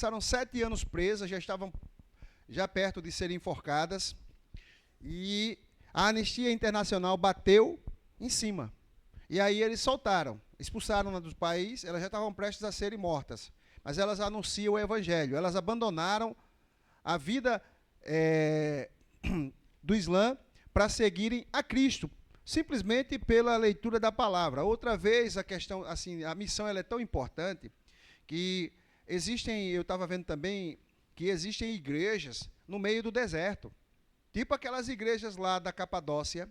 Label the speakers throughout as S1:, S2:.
S1: Passaram 7 anos presas, já estavam já perto de serem enforcadas, e a Anistia Internacional bateu em cima. E aí eles soltaram, expulsaram-na do país, elas já estavam prestes a serem mortas. Mas elas anunciam o Evangelho, elas abandonaram a vida do Islã para seguirem a Cristo, simplesmente pela leitura da palavra. Outra vez, a questão, assim, a missão ela é tão importante que eu estava vendo também que existem igrejas no meio do deserto, tipo aquelas igrejas lá da Capadócia,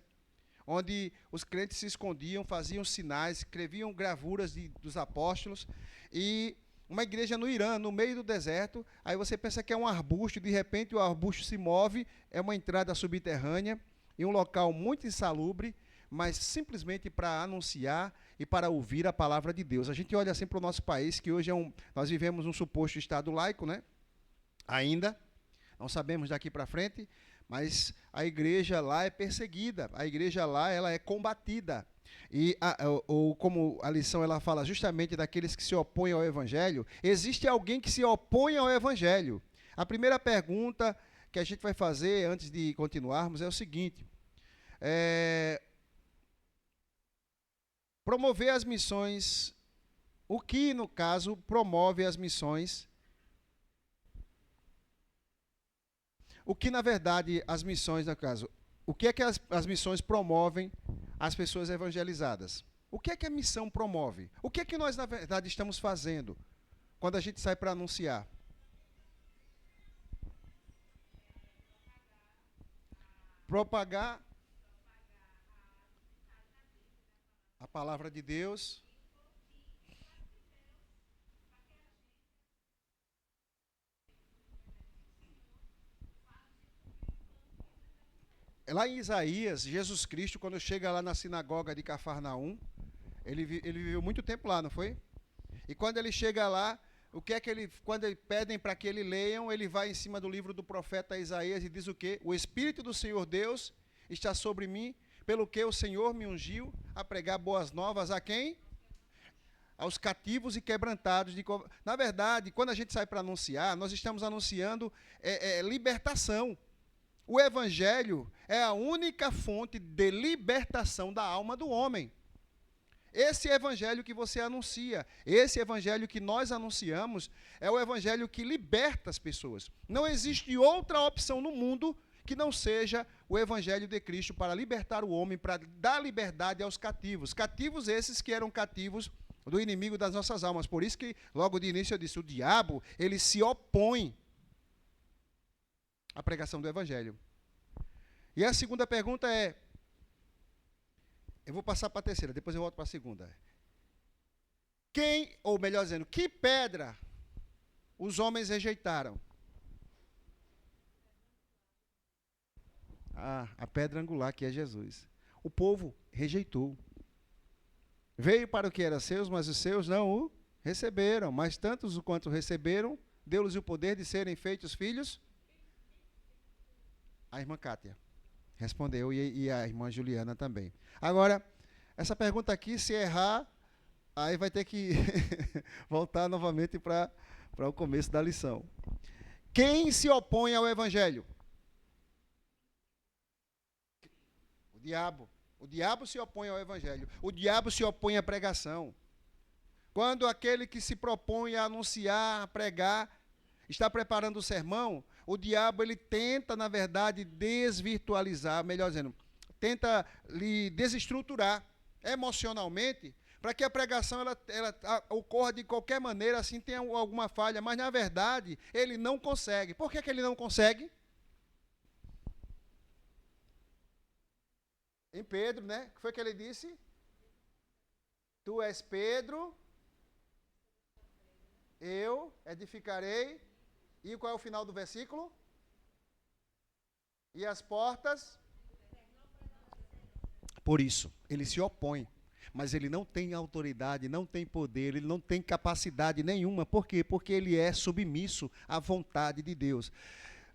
S1: onde os crentes se escondiam, faziam sinais, escreviam gravuras dos apóstolos, e uma igreja no Irã, no meio do deserto, aí você pensa que é um arbusto, de repente o arbusto se move, é uma entrada subterrânea, em um local muito insalubre, mas simplesmente para anunciar e para ouvir a palavra de Deus. A gente olha assim para o nosso país, que hoje nós vivemos um suposto Estado laico, né? Ainda, não sabemos daqui para frente, mas a igreja lá é perseguida, a igreja lá ela é combatida. E como a lição ela fala justamente daqueles que se opõem ao Evangelho, existe alguém que se opõe ao Evangelho. A primeira pergunta que a gente vai fazer antes de continuarmos é o seguinte: promover as missões, o que, no caso, promove as missões? O que, na verdade, as missões, no caso, o que é que as missões promovem as pessoas evangelizadas? O que é que a missão promove? O que é que nós, na verdade, estamos fazendo quando a gente sai para anunciar? Propagar a palavra de Deus. Lá em Isaías, Jesus Cristo, quando chega lá na sinagoga de Cafarnaum, ele viveu muito tempo lá, não foi? E quando ele chega lá, o que é que quando pedem para que ele leiam, ele vai em cima do livro do profeta Isaías e diz o quê? O Espírito do Senhor Deus está sobre mim, pelo que o Senhor me ungiu a pregar boas novas a quem? Aos cativos e quebrantados. Na verdade, quando a gente sai para anunciar, nós estamos anunciando libertação. O Evangelho é a única fonte de libertação da alma do homem. Esse Evangelho que você anuncia, esse Evangelho que nós anunciamos, é o Evangelho que liberta as pessoas. Não existe outra opção no mundo que não seja o Evangelho de Cristo para libertar o homem, para dar liberdade aos cativos. Cativos esses que eram cativos do inimigo das nossas almas. Por isso que, logo de início, eu disse, o diabo, ele se opõe a pregação do Evangelho. E a segunda pergunta é, eu vou passar para a terceira, depois eu volto para a segunda. Ou melhor dizendo, que pedra os homens rejeitaram? A pedra angular, que é Jesus. O povo rejeitou. Veio para o que era seus, mas os seus não o receberam. Mas tantos quanto receberam, deu-lhes o poder de serem feitos filhos. A irmã Kátia respondeu e a irmã Juliana também. Agora, essa pergunta aqui, se errar, aí vai ter que voltar novamente para o começo da lição. Quem se opõe ao Evangelho? O diabo. O diabo se opõe ao Evangelho. O diabo se opõe à pregação. Quando aquele que se propõe a anunciar, a pregar, está preparando o sermão, o diabo ele tenta, na verdade, desvirtualizar, melhor dizendo, tenta lhe desestruturar emocionalmente, para que a pregação ela ocorra de qualquer maneira, assim tenha alguma falha, mas na verdade ele não consegue. Por que ele não consegue? Em Pedro, né? O que foi que ele disse? Tu és Pedro, eu edificarei. E qual é o final do versículo? E as portas? Por isso, ele se opõe. Mas ele não tem autoridade, não tem poder, ele não tem capacidade nenhuma. Por quê? Porque ele é submisso à vontade de Deus.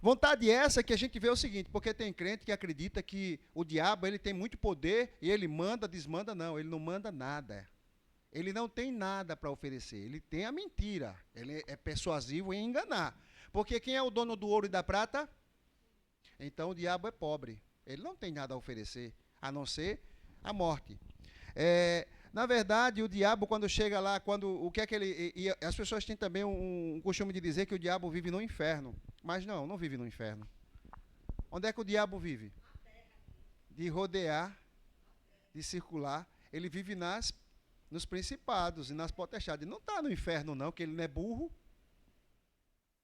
S1: Vontade essa que a gente vê o seguinte, porque tem crente que acredita que o diabo ele tem muito poder e ele manda, desmanda, não, ele não manda nada. Ele não tem nada para oferecer. Ele tem a mentira. Ele é persuasivo em enganar. Porque quem é o dono do ouro e da prata? Então o diabo é pobre. Ele não tem nada a oferecer, a não ser a morte. Na verdade, o diabo, quando chega lá, o que é que ele... E as pessoas têm também um costume de dizer que o diabo vive no inferno. Mas não vive no inferno. Onde é que o diabo vive? De rodear, de circular. Ele vive nos principados e nas potestades. Ele não está no inferno, não, que ele não é burro.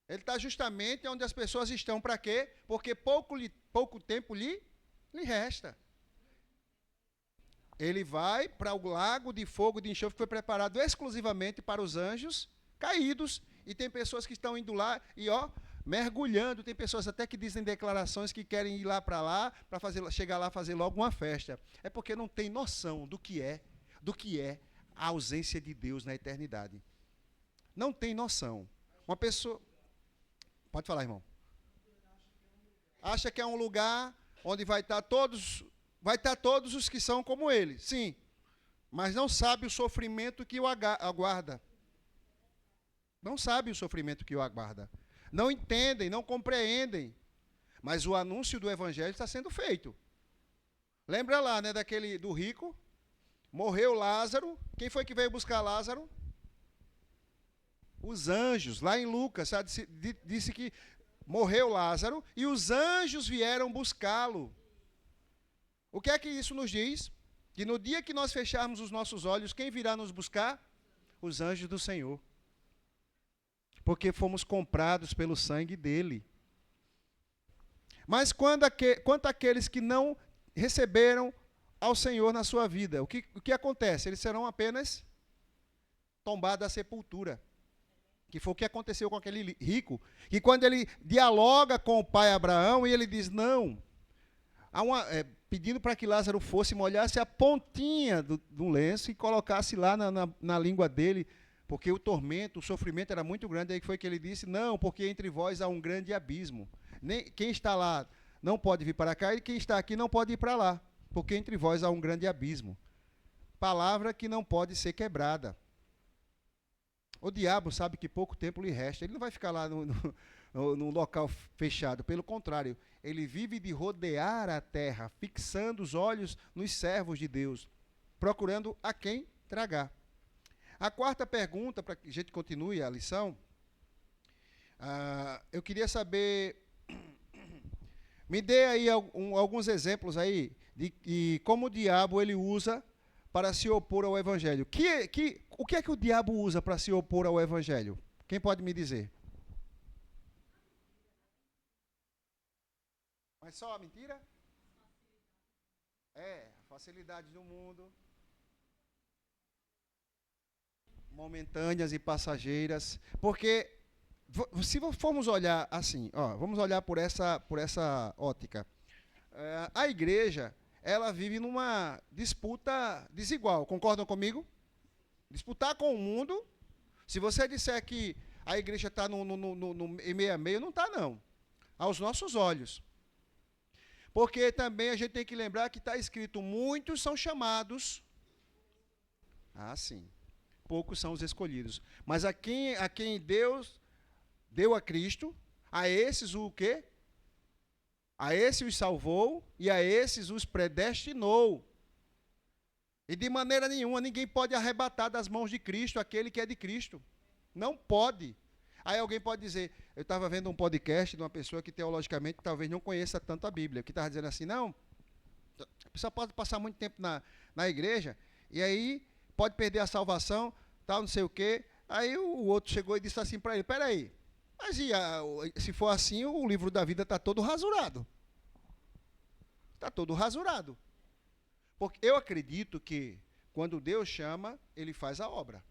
S1: Ele está justamente onde as pessoas estão. Para quê? Porque pouco tempo lhe resta. Ele vai para o lago de fogo de enxofre que foi preparado exclusivamente para os anjos caídos. E tem pessoas que estão indo lá e, mergulhando. Tem pessoas até que dizem declarações que querem ir lá, para chegar lá fazer logo uma festa. É porque não tem noção do que é a ausência de Deus na eternidade. Não tem noção. Uma pessoa... Pode falar, irmão. Acha que é um lugar onde vai estar todos os que são como ele. Sim. Mas não sabe o sofrimento que o aguarda. Não sabe o sofrimento que o aguarda. Não entendem, não compreendem. Mas o anúncio do evangelho está sendo feito. Lembra lá, né, do rico? Morreu Lázaro. Quem foi que veio buscar Lázaro? Os anjos. Lá em Lucas, disse que morreu Lázaro e os anjos vieram buscá-lo. O que é que isso nos diz? Que no dia que nós fecharmos os nossos olhos, quem virá nos buscar? Os anjos do Senhor. Porque fomos comprados pelo sangue dele. Mas quanto àqueles que não receberam ao Senhor na sua vida, o que acontece? Eles serão apenas tombados à sepultura. Que foi o que aconteceu com aquele rico, que quando ele dialoga com o pai Abraão, e ele diz, não, pedindo para que Lázaro fosse, molhasse a pontinha do lenço e colocasse lá na língua dele, porque o tormento, o sofrimento era muito grande. Aí foi que ele disse, não, porque entre vós há um grande abismo. Quem está lá não pode vir para cá, e quem está aqui não pode ir para lá, porque entre vós há um grande abismo. Palavra que não pode ser quebrada. O diabo sabe que pouco tempo lhe resta. Ele não vai ficar lá no local fechado. Pelo contrário, ele vive de rodear a terra, fixando os olhos nos servos de Deus, procurando a quem tragar. A quarta pergunta, para que a gente continue a lição, eu queria saber, me dê aí alguns exemplos aí de como o diabo ele usa para se opor ao evangelho. O que é que o diabo usa para se opor ao evangelho? Quem pode me dizer? Mas só a mentira? Facilidade do mundo. Momentâneas e passageiras. Porque, se formos olhar assim, vamos olhar por essa ótica. A igreja, ela vive numa disputa desigual. Concordam comigo? Disputar com o mundo. Se você disser que a igreja está em meio a meio, não está, não. Aos nossos olhos. Porque também a gente tem que lembrar que está escrito, muitos são chamados. Sim. Poucos são os escolhidos. Mas a quem Deus deu a Cristo, a esses o quê? A esses os salvou e a esses os predestinou. E de maneira nenhuma ninguém pode arrebatar das mãos de Cristo aquele que é de Cristo. Não pode. Aí alguém pode dizer, eu estava vendo um podcast de uma pessoa que teologicamente talvez não conheça tanto a Bíblia, que estava dizendo assim, não, a pessoa pode passar muito tempo na igreja e aí pode perder a salvação, tal, não sei o quê. Aí o outro chegou e disse assim para ele, peraí, mas se for assim, o livro da vida está todo rasurado. Está todo rasurado. Porque eu acredito que, quando Deus chama, Ele faz a obra.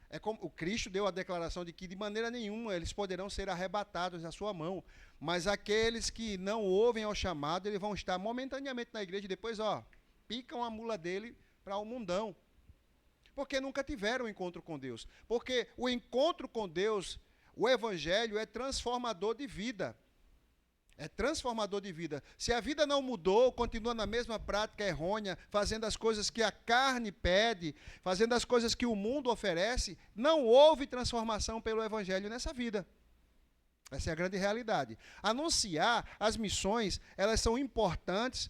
S1: É como o Cristo deu a declaração de que, de maneira nenhuma, eles poderão ser arrebatados da sua mão. Mas aqueles que não ouvem ao chamado, eles vão estar momentaneamente na igreja e depois, picam a mula dele para o mundão. Porque nunca tiveram um encontro com Deus. Porque o encontro com Deus, o evangelho é transformador de vida. É transformador de vida. Se a vida não mudou, continua na mesma prática errônea, fazendo as coisas que a carne pede, fazendo as coisas que o mundo oferece, não houve transformação pelo Evangelho nessa vida. Essa é a grande realidade. Anunciar as missões, elas são importantes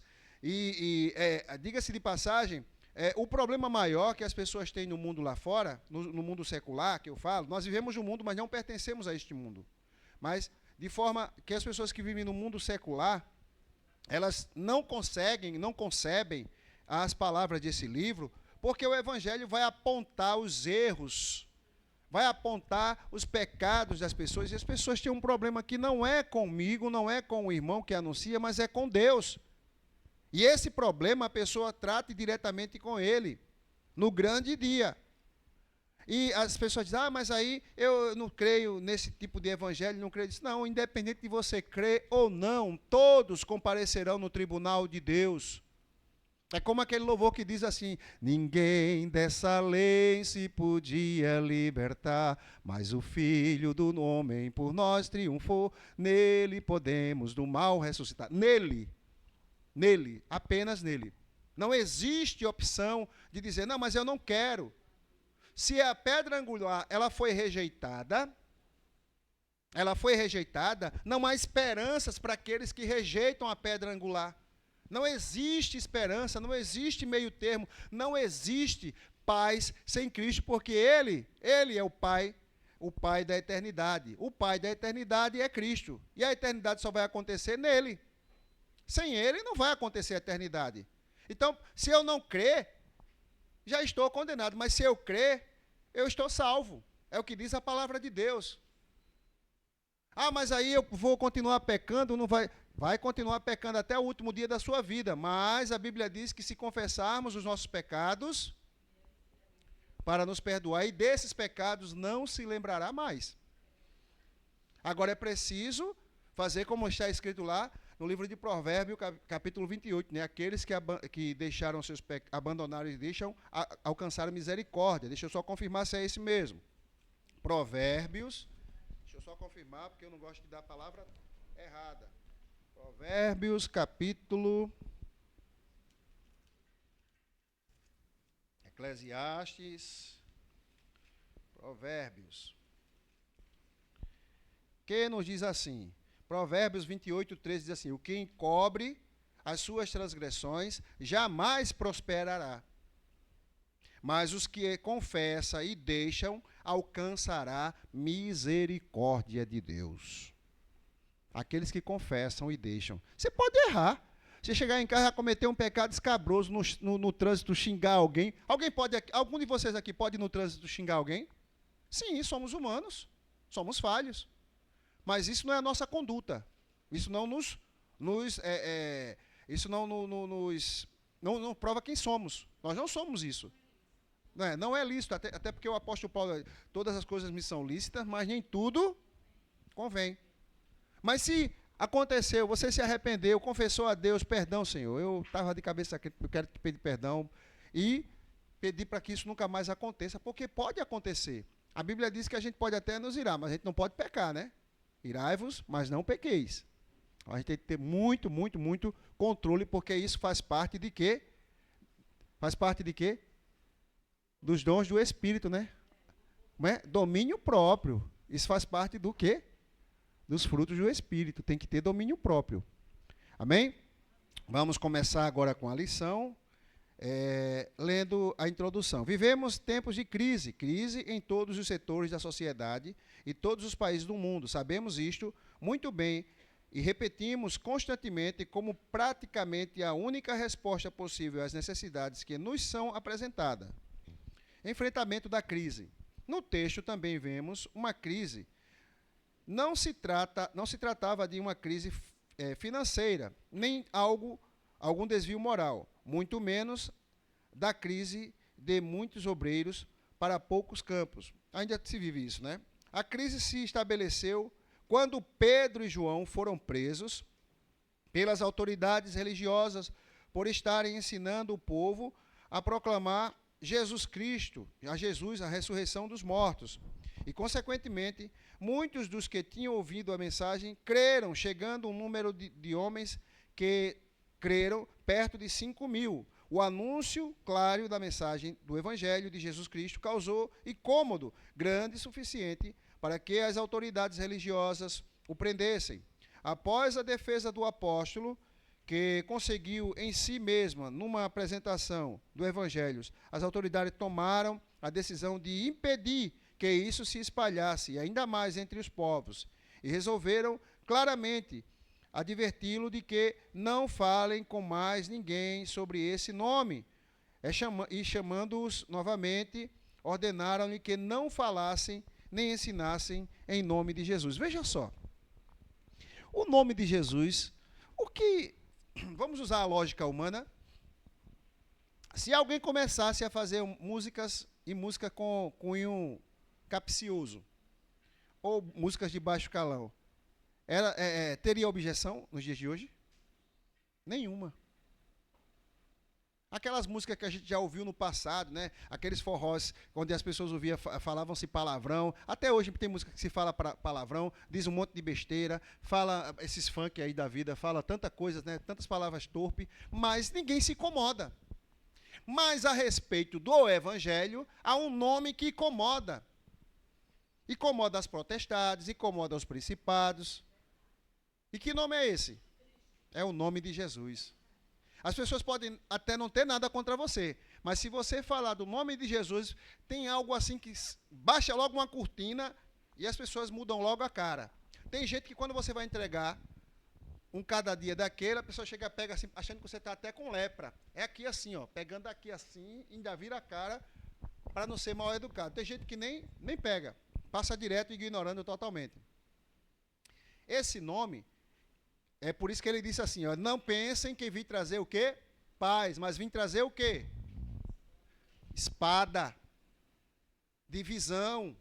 S1: diga-se de passagem, o problema maior que as pessoas têm no mundo lá fora, no mundo secular, que eu falo, nós vivemos no mundo, mas não pertencemos a este mundo. Mas de forma que as pessoas que vivem no mundo secular, elas não concebem as palavras desse livro, porque o Evangelho vai apontar os erros, vai apontar os pecados das pessoas, e as pessoas têm um problema que não é comigo, não é com o irmão que anuncia, mas é com Deus. E esse problema a pessoa trata diretamente com ele, no grande dia. E as pessoas dizem, mas aí eu não creio nesse tipo de evangelho, não creio nisso. Não, independente de você crer ou não, todos comparecerão no tribunal de Deus. É como aquele louvor que diz assim, ninguém dessa lei se podia libertar, mas o Filho do homem por nós triunfou, nele podemos do mal ressuscitar. Nele, apenas nele. Não existe opção de dizer, não, mas eu não quero. Se a pedra angular ela foi rejeitada, não há esperanças para aqueles que rejeitam a pedra angular. Não existe esperança, não existe meio termo, não existe paz sem Cristo, porque Ele é o Pai da eternidade. O Pai da eternidade é Cristo. E a eternidade só vai acontecer nele. Sem Ele não vai acontecer a eternidade. Então, se eu não crer, já estou condenado, mas se eu crer, eu estou salvo. É o que diz a palavra de Deus. Mas aí eu vou continuar pecando, não vai... Vai continuar pecando até o último dia da sua vida, mas a Bíblia diz que se confessarmos os nossos pecados, para nos perdoar, e desses pecados não se lembrará mais. Agora é preciso fazer como está escrito lá, no livro de Provérbios, capítulo 28, né? Aqueles que deixaram seus abandonaram e deixam alcançar a misericórdia. Deixa eu só confirmar se é esse mesmo. Provérbios, deixa eu só confirmar, porque eu não gosto de dar a palavra errada. Provérbios, capítulo... Eclesiastes, Provérbios. Que nos diz assim... Provérbios 28, 13 diz assim, o que encobre as suas transgressões jamais prosperará, mas os que confessam e deixam alcançará misericórdia de Deus. Aqueles que confessam e deixam. Você pode errar. Você chegar em casa e cometer um pecado escabroso no trânsito, xingar alguém. Algum de vocês aqui pode no trânsito xingar alguém? Sim, somos humanos, somos falhos. Mas isso não é a nossa conduta. Isso não não prova quem somos. Nós não somos isso. Não é lícito, até porque o apóstolo Paulo, todas as coisas me são lícitas, mas nem tudo convém. Mas se aconteceu, você se arrependeu, confessou a Deus, perdão, Senhor, eu estava de cabeça aqui, eu quero te pedir perdão, e pedir para que isso nunca mais aconteça, porque pode acontecer. A Bíblia diz que a gente pode até nos irar, mas a gente não pode pecar, né? Irai-vos, mas não pequeis. A gente tem que ter muito, muito, muito controle, porque isso faz parte de quê? Faz parte de quê? Dos dons do Espírito, né? Domínio próprio. Isso faz parte do quê? Dos frutos do Espírito. Tem que ter domínio próprio. Amém? Vamos começar agora com a lição, lendo a introdução. Vivemos tempos de crise em todos os setores da sociedade e todos os países do mundo. Sabemos isto muito bem e repetimos constantemente como praticamente a única resposta possível às necessidades que nos são apresentadas. Enfrentamento da crise. No texto também vemos uma crise. Não se tratava de uma crise financeira, nem algum desvio moral, muito menos da crise de muitos obreiros para poucos campos. Ainda se vive isso, né? A crise se estabeleceu quando Pedro e João foram presos pelas autoridades religiosas por estarem ensinando o povo a proclamar Jesus Cristo, a ressurreição dos mortos. E, consequentemente, muitos dos que tinham ouvido a mensagem creram, chegando um número de homens que creram perto de 5.000. O anúncio claro da mensagem do Evangelho de Jesus Cristo causou incômodo grande e suficiente para que as autoridades religiosas o prendessem. Após a defesa do apóstolo, que conseguiu em si mesma, numa apresentação do Evangelho, as autoridades tomaram a decisão de impedir que isso se espalhasse ainda mais entre os povos e resolveram claramente adverti-lo de que não falem com mais ninguém sobre esse nome. E chamando-os novamente, ordenaram-lhe que não falassem nem ensinassem em nome de Jesus. Veja só, o nome de Jesus, vamos usar a lógica humana, se alguém começasse a fazer músicas e música com cunho capcioso, ou músicas de baixo calão, teria objeção nos dias de hoje? Nenhuma. Aquelas músicas que a gente já ouviu no passado, né? Aqueles forrós onde as pessoas falavam-se palavrão. Até hoje tem música que se fala palavrão, diz um monte de besteira, fala esses funk aí da vida, fala tanta coisa, né? Tantas palavras torpes, mas ninguém se incomoda. Mas a respeito do Evangelho, há um nome que incomoda. Incomoda as potestades, incomoda os principados. E que nome é esse? É o nome de Jesus. As pessoas podem até não ter nada contra você, mas se você falar do nome de Jesus, tem algo assim que baixa logo uma cortina e as pessoas mudam logo a cara. Tem gente que quando você vai entregar um cada dia daquele, a pessoa pega assim, achando que você está até com lepra. É aqui assim, ó, pegando aqui assim, ainda vira a cara para não ser mal educado. Tem gente que nem pega, passa direto ignorando totalmente. Esse nome, é por isso que ele disse assim, ó, não pensem que vim trazer o quê? Paz, mas vim trazer o quê? Espada, divisão,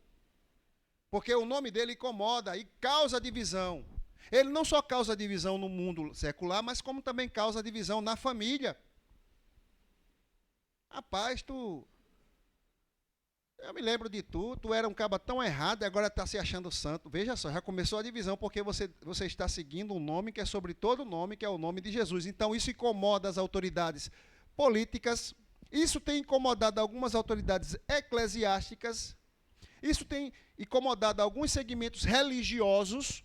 S1: porque o nome dele incomoda e causa divisão. Ele não só causa divisão no mundo secular, mas como também causa divisão na família. Rapaz, eu me lembro de tu era um caba tão errado e agora está se achando santo. Veja só, já começou a divisão porque você está seguindo um nome que é sobre todo nome, que é o nome de Jesus. Então isso incomoda as autoridades políticas, isso tem incomodado algumas autoridades eclesiásticas, isso tem incomodado alguns segmentos religiosos,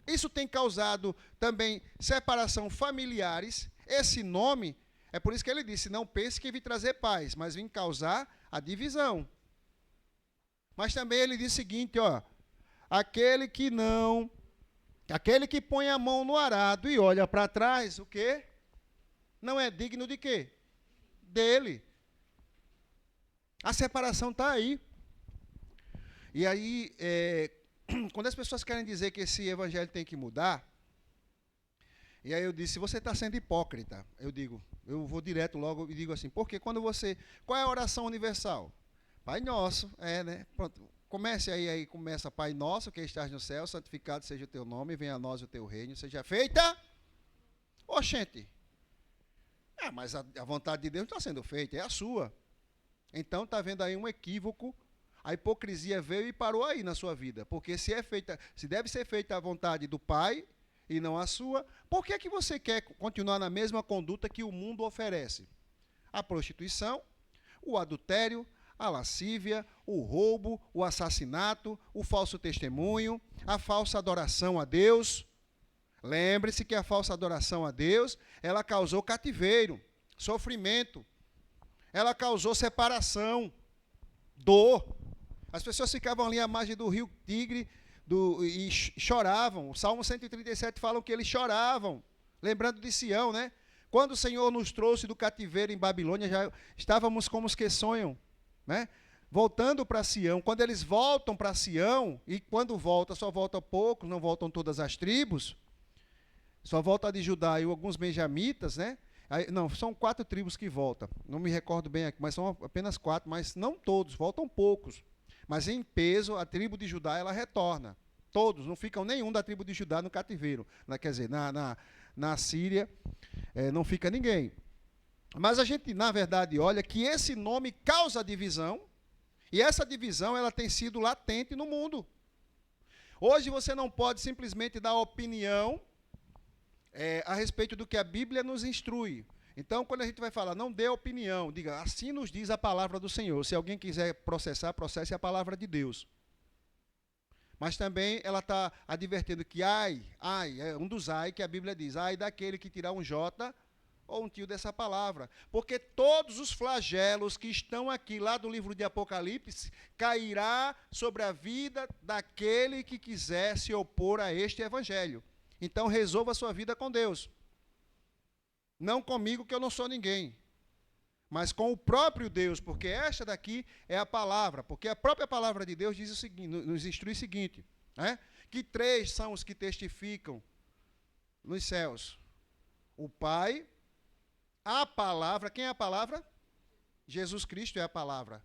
S1: isso tem causado também separação familiares. Esse nome, é por isso que ele disse, não pense que vim trazer paz, mas vim causar a divisão. Mas também ele diz o seguinte, ó, aquele que põe a mão no arado e olha para trás, o quê? Não é digno de quê? Dele. A separação está aí. E aí, quando as pessoas querem dizer que esse evangelho tem que mudar, e aí eu disse, se você está sendo hipócrita, eu vou direto logo e digo assim, porque qual é a oração universal? Pai Nosso, né? Pronto, começa Pai Nosso, que estás no céu, santificado seja o teu nome, venha a nós o teu reino, seja feita. Oxente, mas a vontade de Deus não está sendo feita, é a sua. Então está havendo aí um equívoco, a hipocrisia veio e parou aí na sua vida, porque se deve ser feita a vontade do Pai e não a sua, por que que você quer continuar na mesma conduta que o mundo oferece? A prostituição, o adultério, a lascívia, o roubo, o assassinato, o falso testemunho, a falsa adoração a Deus. Lembre-se que a falsa adoração a Deus, ela causou cativeiro, sofrimento, ela causou separação, dor. As pessoas ficavam ali à margem do rio Tigre e choravam. O Salmo 137 fala que eles choravam, lembrando de Sião, né? Quando o Senhor nos trouxe do cativeiro em Babilônia, já estávamos como os que sonham, né? Voltando para Sião. Quando eles voltam para Sião, e quando volta, só volta poucos, não voltam todas as tribos, só volta a de Judá e alguns benjamitas, né? Não, são 4 tribos que voltam. Não me recordo bem aqui, mas são apenas 4, mas não todos, voltam poucos. Mas em peso, a tribo de Judá, ela retorna. Todos, não ficam nenhum da tribo de Judá no cativeiro. Quer dizer, na Síria, não fica ninguém. Mas a gente, na verdade, olha que esse nome causa divisão E essa divisão ela tem sido latente no mundo. Hoje você não pode simplesmente dar opinião a respeito do que a Bíblia nos instrui. Então, quando a gente vai falar, não dê opinião, diga, assim nos diz a palavra do Senhor. Se alguém quiser processar, processe a palavra de Deus. Mas também ela está advertindo que é um dos ai que a Bíblia diz, ai daquele que tirar um J ou um tio dessa palavra. Porque todos os flagelos que estão aqui, lá do livro de Apocalipse, cairá sobre a vida daquele que quiser se opor a este evangelho. Então, resolva a sua vida com Deus. Não comigo, que eu não sou ninguém. Mas com o próprio Deus, porque esta daqui é a palavra. Porque a própria palavra de Deus diz o seguinte, nos instrui o seguinte, né? Que 3 são os que testificam nos céus. O Pai, a palavra, quem é a palavra? Jesus Cristo é a palavra.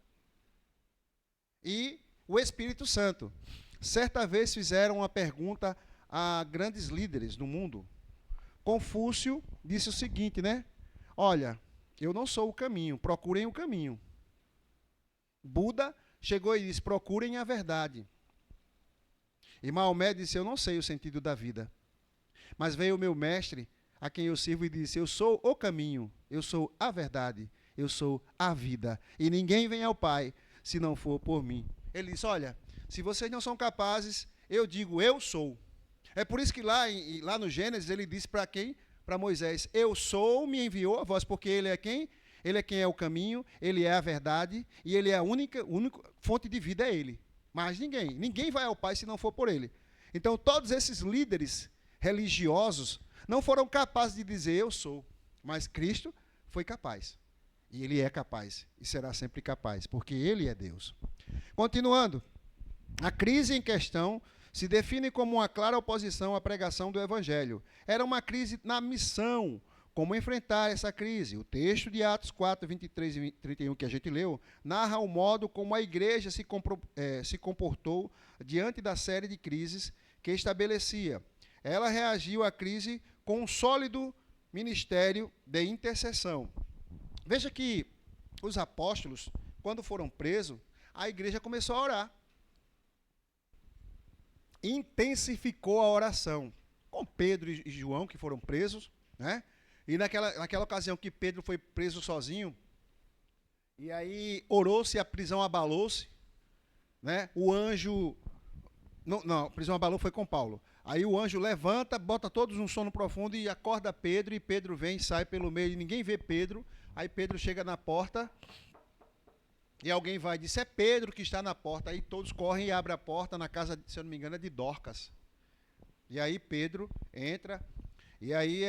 S1: E o Espírito Santo. Certa vez fizeram uma pergunta a grandes líderes do mundo. Confúcio disse o seguinte, né? Olha, eu não sou o caminho, procurem o caminho. Buda chegou e disse, procurem a verdade. E Maomé disse, eu não sei o sentido da vida. Mas veio o meu mestre, a quem eu sirvo, e disse, eu sou o caminho, eu sou a verdade, eu sou a vida. E ninguém vem ao Pai se não for por mim. Ele disse, olha, se vocês não são capazes, eu digo, eu sou. É por isso que lá no Gênesis ele disse para quem? Para Moisés, eu sou, me enviou a voz, porque ele é quem? Ele é quem é o caminho, ele é a verdade, e ele é a única fonte de vida, é ele. Mas ninguém. Ninguém vai ao Pai se não for por ele. Então, todos esses líderes religiosos não foram capazes de dizer, eu sou. Mas Cristo foi capaz. E ele é capaz, e será sempre capaz, porque ele é Deus. Continuando, a crise em questão se define como uma clara oposição à pregação do Evangelho. Era uma crise na missão. Como enfrentar essa crise? O texto de Atos 4, 23 e 31 que a gente leu, narra o modo como a igreja se comportou diante da série de crises que estabelecia. Ela reagiu à crise com um sólido ministério de intercessão. Veja que os apóstolos, quando foram presos, a igreja começou a orar. Intensificou a oração. Com Pedro e João, que foram presos, né? E naquela ocasião que Pedro foi preso sozinho, e aí orou-se, a prisão abalou-se, né? O anjo... Não, a prisão abalou foi com Paulo. Aí o anjo levanta, bota todos num sono profundo e acorda Pedro, e Pedro vem e sai pelo meio, e ninguém vê Pedro. Aí Pedro chega na porta, e alguém vai e diz, é Pedro que está na porta. Aí todos correm e abrem a porta na casa, se eu não me engano, é de Dorcas. E aí Pedro entra, e aí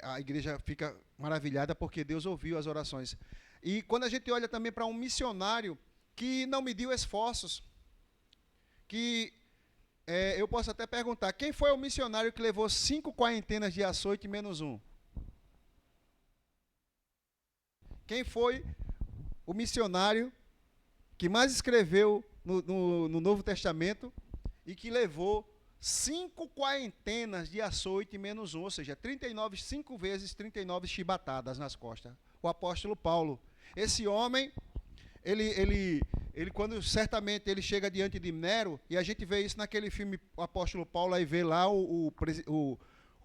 S1: a igreja fica maravilhada porque Deus ouviu as orações. E quando a gente olha também para um missionário que não mediu esforços, que eu posso até perguntar, quem foi o missionário que levou 5 quarentenas de açoite menos um? Quem foi o missionário que mais escreveu no Novo Testamento e que levou 5 quarentenas de açoite menos um, ou seja, 39, 5 vezes 39 chibatadas nas costas? O apóstolo Paulo. Esse homem, ele quando certamente ele chega diante de Nero, e a gente vê isso naquele filme, o apóstolo Paulo, aí vê lá o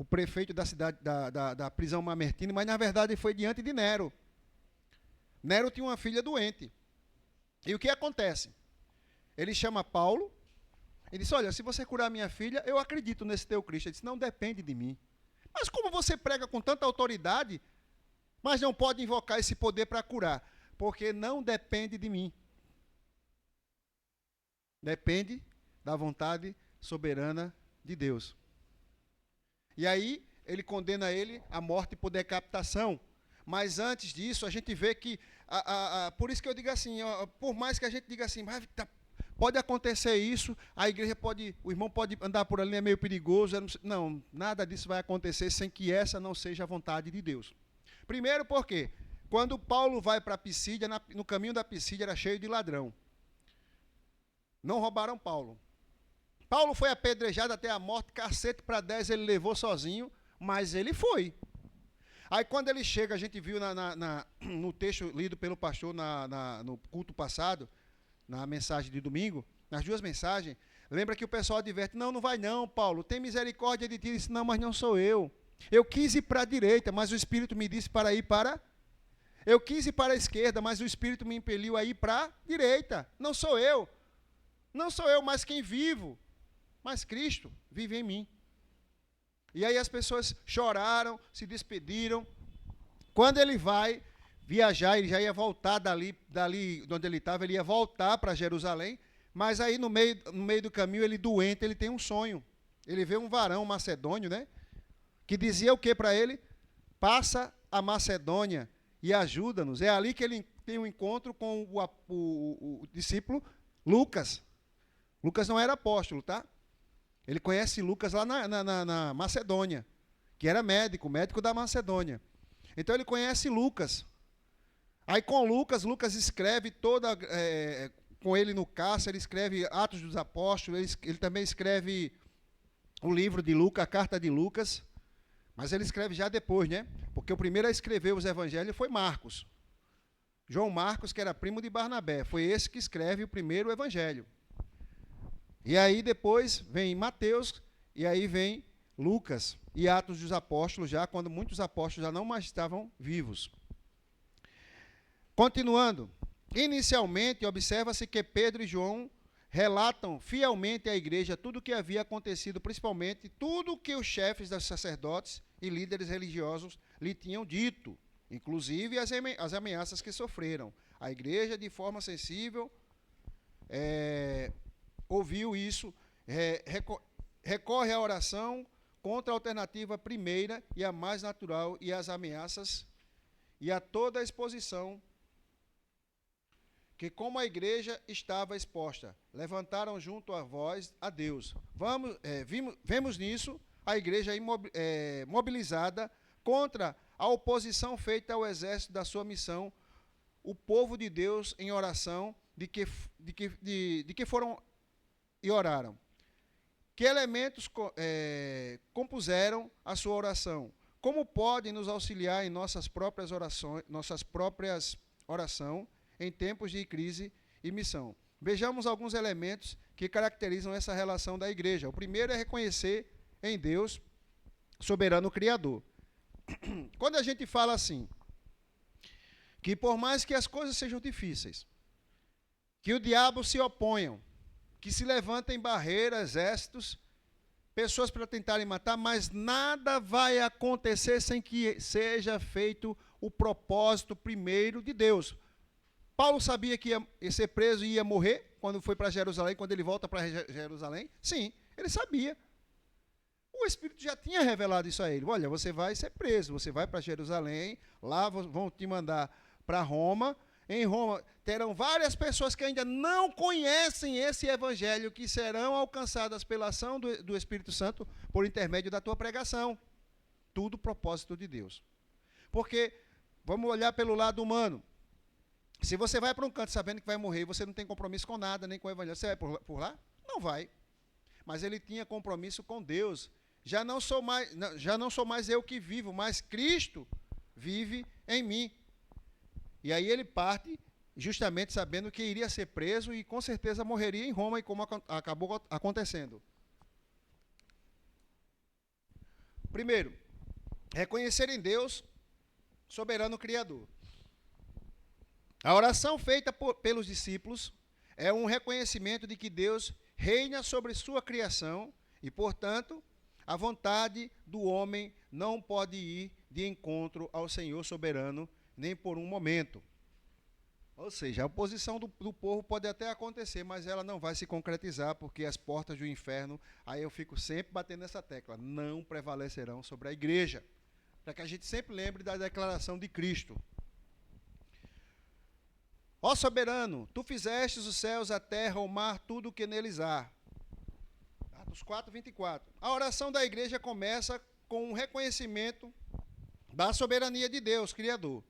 S1: prefeito da cidade, da prisão Mamertine, mas na verdade foi diante de Nero. Nero tinha uma filha doente. E o que acontece? Ele chama Paulo e disse, olha, se você curar minha filha, eu acredito nesse teu Cristo. Ele disse, não depende de mim. Mas como você prega com tanta autoridade, mas não pode invocar esse poder para curar? Porque não depende de mim. Depende da vontade soberana de Deus. E aí, ele condena ele à morte por decapitação. Mas antes disso, a gente vê que, por isso que eu digo assim, por mais que a gente diga assim, pode acontecer isso, a igreja pode, o irmão pode andar por ali, é meio perigoso. Não, nada disso vai acontecer sem que essa não seja a vontade de Deus. Primeiro porque, quando Paulo vai para Pisídia, no caminho da Pisídia era cheio de ladrão. Não roubaram Paulo. Paulo foi apedrejado até a morte, cacete para 10 ele levou sozinho, mas ele foi. Aí quando ele chega, a gente viu no texto lido pelo pastor no culto passado, na mensagem de domingo, nas duas mensagens, lembra que o pessoal adverte, não, não vai não, Paulo, tem misericórdia de ti. Ele disse, não, mas não sou eu. Eu quis ir para a direita, mas o Espírito me disse para ir para... Eu quis ir para a esquerda, mas o Espírito me impeliu a ir para a direita. Não sou eu. Não sou eu, mas quem vivo. Mas Cristo vive em mim. E aí as pessoas choraram, se despediram. Quando ele vai viajar, ele já ia voltar dali onde ele estava, ele ia voltar para Jerusalém, mas aí no meio do caminho, ele doente, ele tem um sonho. Ele vê um varão macedônio, né? Que dizia o que para ele? Passa a Macedônia e ajuda-nos. É ali que ele tem um encontro com o discípulo Lucas. Lucas não era apóstolo, tá? Ele conhece Lucas lá na Macedônia, que era médico da Macedônia. Então ele conhece Lucas. Aí com Lucas escreve com ele no cárcere, ele escreve Atos dos Apóstolos, ele também escreve o livro de Lucas, a carta de Lucas, mas ele escreve já depois, né? Porque o primeiro a escrever os evangelhos foi Marcos. João Marcos, que era primo de Barnabé, foi esse que escreve o primeiro evangelho. E aí depois vem Mateus, e aí vem Lucas e Atos dos Apóstolos, já quando muitos apóstolos já não mais estavam vivos. Continuando, inicialmente observa-se que Pedro e João relatam fielmente à igreja tudo o que havia acontecido, principalmente tudo o que os chefes dos sacerdotes e líderes religiosos lhe tinham dito, inclusive as ameaças que sofreram. A igreja, de forma sensível, ouviu isso, recorre à oração contra a alternativa primeira e a mais natural e as ameaças e a toda a exposição que, como a igreja estava exposta, levantaram junto a voz a Deus. Vemos nisso a igreja mobilizada contra a oposição feita ao exército da sua missão, o povo de Deus em oração, de que foram e oraram. Que elementos compuseram a sua oração? Como podem nos auxiliar em nossas próprias orações em tempos de crise e missão? Vejamos alguns elementos que caracterizam essa relação da igreja. O primeiro é reconhecer em Deus, soberano Criador. Quando a gente fala assim, que por mais que as coisas sejam difíceis, que o diabo se oponham, que se levantem barreiras, exércitos, pessoas para tentarem matar, mas nada vai acontecer sem que seja feito o propósito primeiro de Deus. Paulo sabia que ia ser preso e ia morrer quando foi para Jerusalém, quando ele volta para Jerusalém? Sim, ele sabia. O Espírito já tinha revelado isso a ele. Olha, você vai ser preso, você vai para Jerusalém, lá vão te mandar para Roma. Em Roma terão várias pessoas que ainda não conhecem esse evangelho, que serão alcançadas pela ação do Espírito Santo por intermédio da tua pregação. Tudo propósito de Deus. Porque, vamos olhar pelo lado humano. Se você vai para um canto sabendo que vai morrer, você não tem compromisso com nada, nem com o evangelho, você vai por lá? Não vai. Mas ele tinha compromisso com Deus. Já não sou mais eu que vivo, mas Cristo vive em mim. E aí ele parte justamente sabendo que iria ser preso e com certeza morreria em Roma, e como acabou acontecendo. Primeiro, reconhecer em Deus, soberano Criador. A oração feita pelos discípulos é um reconhecimento de que Deus reina sobre sua criação e, portanto, a vontade do homem não pode ir de encontro ao Senhor soberano, nem por um momento. Ou seja, a oposição do povo pode até acontecer, mas ela não vai se concretizar, porque as portas do inferno, aí eu fico sempre batendo nessa tecla, não prevalecerão sobre a igreja. Para que a gente sempre lembre da declaração de Cristo. Ó soberano, tu fizestes os céus, a terra, o mar, tudo o que neles há. Atos 4, 24. A oração da igreja começa com um reconhecimento da soberania de Deus, Criador.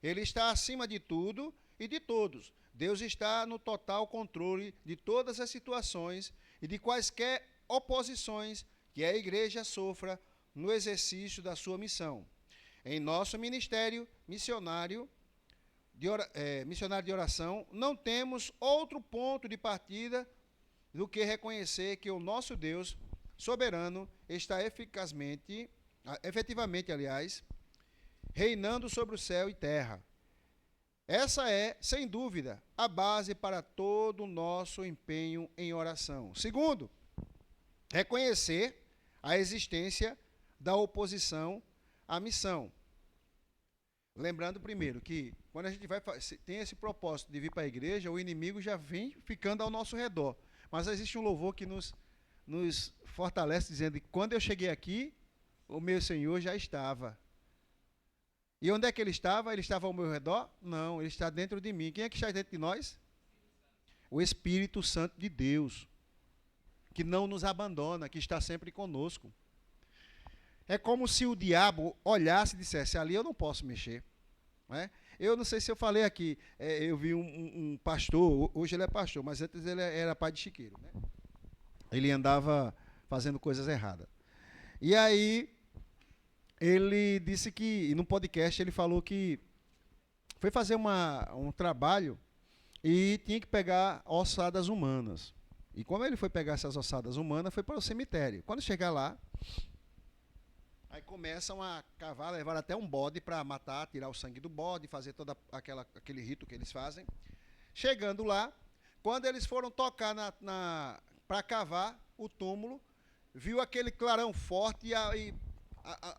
S1: Ele está acima de tudo e de todos. Deus está no total controle de todas as situações e de quaisquer oposições que a igreja sofra no exercício da sua missão. Em nosso ministério missionário, missionário de oração, não temos outro ponto de partida do que reconhecer que o nosso Deus soberano está efetivamente, aliás, reinando sobre o céu e terra. Essa é, sem dúvida, a base para todo o nosso empenho em oração. Segundo, reconhecer a existência da oposição à missão. Lembrando primeiro que quando a gente tem esse propósito de vir para a igreja, o inimigo já vem ficando ao nosso redor. Mas existe um louvor que nos fortalece, dizendo que quando eu cheguei aqui, o meu Senhor já estava. E onde é que ele estava? Ele estava ao meu redor? Não, ele está dentro de mim. Quem é que está dentro de nós? O Espírito Santo de Deus, que não nos abandona, que está sempre conosco. É como se o diabo olhasse e dissesse, ali eu não posso mexer. Não é? Eu não sei se eu falei aqui, eu vi um pastor, hoje ele é pastor, mas antes ele era pai de chiqueiro. Né? Ele andava fazendo coisas erradas. E aí, ele disse que, no podcast, ele falou que foi fazer um trabalho e tinha que pegar ossadas humanas. E como ele foi pegar essas ossadas humanas, foi para o cemitério. Quando chegar lá, aí começam a cavar, levar até um bode para matar, tirar o sangue do bode, fazer todo aquele rito que eles fazem. Chegando lá, quando eles foram tocar para cavar o túmulo, viu aquele clarão forte e aí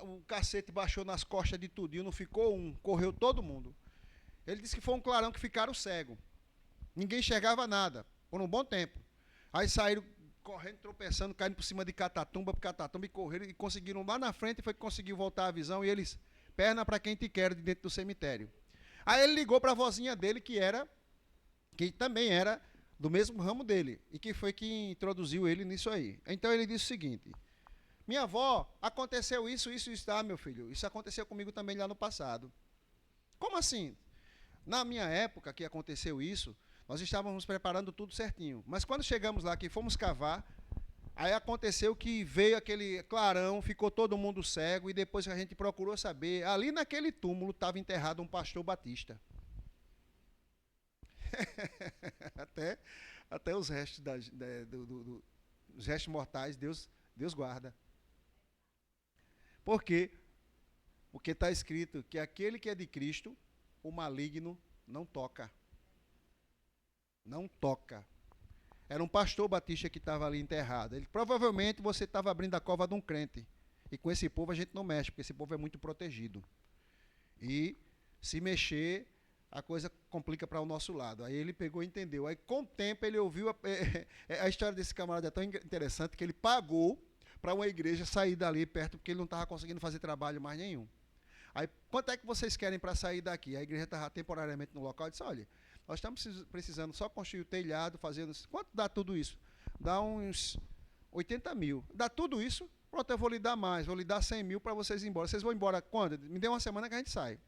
S1: o cacete baixou nas costas de tudinho, não ficou um, correu todo mundo. Ele disse que foi um clarão que ficaram cegos. Ninguém enxergava nada, por um bom tempo. Aí saíram correndo, tropeçando, caindo por cima de catatumba e correram e conseguiram lá na frente, foi que conseguiu voltar a visão e eles, perna para quem te quer de dentro do cemitério. Aí ele ligou para a vozinha dele, que também era do mesmo ramo dele, e que foi que introduziu ele nisso aí. Então ele disse o seguinte, minha avó, aconteceu isso, meu filho, isso aconteceu comigo também lá no passado. Como assim? Na minha época que aconteceu isso, nós estávamos preparando tudo certinho. Mas quando chegamos lá, que fomos cavar, aí aconteceu que veio aquele clarão, ficou todo mundo cego, e depois que a gente procurou saber, ali naquele túmulo estava enterrado um pastor batista. até os restos, os restos mortais, Deus guarda. Por quê? Porque está escrito que aquele que é de Cristo, o maligno não toca. Não toca. Era um pastor batista que estava ali enterrado. Provavelmente você estava abrindo a cova de um crente. E com esse povo a gente não mexe, porque esse povo é muito protegido. E se mexer, a coisa complica para o nosso lado. Aí ele pegou e entendeu. Aí com o tempo ele ouviu, a história desse camarada é tão interessante que ele pagou para uma igreja sair dali perto, porque ele não estava conseguindo fazer trabalho mais nenhum. Aí, quanto é que vocês querem para sair daqui? A igreja estava temporariamente no local e disse, olha, nós estamos precisando só construir o telhado, fazendo... Quanto dá tudo isso? Dá uns 80 mil. Dá tudo isso? Pronto, eu vou lhe dar mais, vou lhe dar 100 mil para vocês ir embora. Vocês vão embora quando? Me dê uma semana que a gente sai.